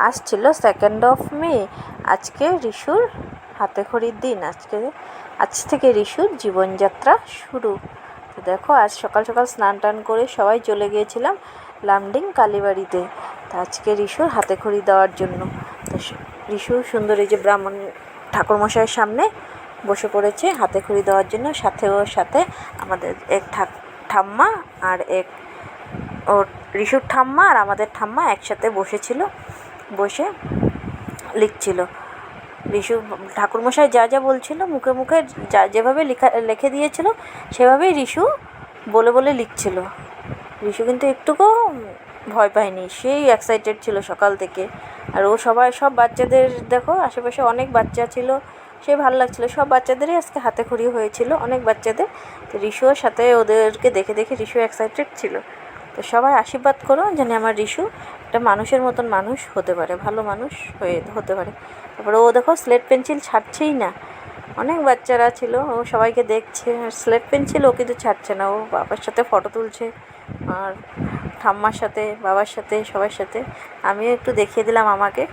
আজ ছিল 2nd মে। আজকে রিশুর হাতে খড়ির দিন। আজ থেকে রিশুর জীবনযাত্রা শুরু। তো দেখো, আজ সকাল সকাল স্নান টান করে সবাই চলে গিয়েছিলাম লামডিং কালীবাড়িতে। তো আজকে রিশুর হাতে খড়ি দেওয়ার জন্য। তো রিশু সুন্দর এই যে ব্রাহ্মণ ঠাকুরমশাইয়ের সামনে বসে পড়েছে হাতে খড়ি দেওয়ার জন্য। ওর সাথে আমাদের এক ঠাম্মা আর ওর রিশুর ঠাম্মা আর আমাদের ঠাম্মা একসাথে বসে লিখছিল। রিশু ঠাকুরমশাই যা যা বলছিল মুখে মুখে যেভাবে লিখে দিয়েছিল সেভাবেই রিশু বলে বলে লিখছিল। রিশু কিন্তু একটুকু ভয় পায়নি, সেই এক্সাইটেড ছিল সকাল থেকে। আর ও সব বাচ্চাদের দেখো, আশেপাশে অনেক বাচ্চা ছিল, সে ভালো লাগছিলো। সব বাচ্চাদেরই আজকে হাতে খড়ি হয়েছিল, অনেক বাচ্চাদের। তো রিশুর সাথে ওদেরকে দেখে দেখে রিশু এক্সাইটেড ছিল। তো সবাই আশীর্বাদ করো যেন আমার রিশু একটা মানুষের মতন মানুষ হতে পারে, ভালো মানুষ হতে পারে। তারপরে ও দেখো স্লেট পেন্সিল ছাড়ছেই না। অনেক বাচ্চারা ছিল, ও সবাইকে দেখছে, স্লেট পেন্সিল ও কিন্তু ছাড়ছে না। ও বাবার সাথে ফটো তুলছে, আর ঠাম্মার সাথে, বাবার সাথে, সবার সাথে। আমিও একটু দেখিয়ে দিলাম আমাকে।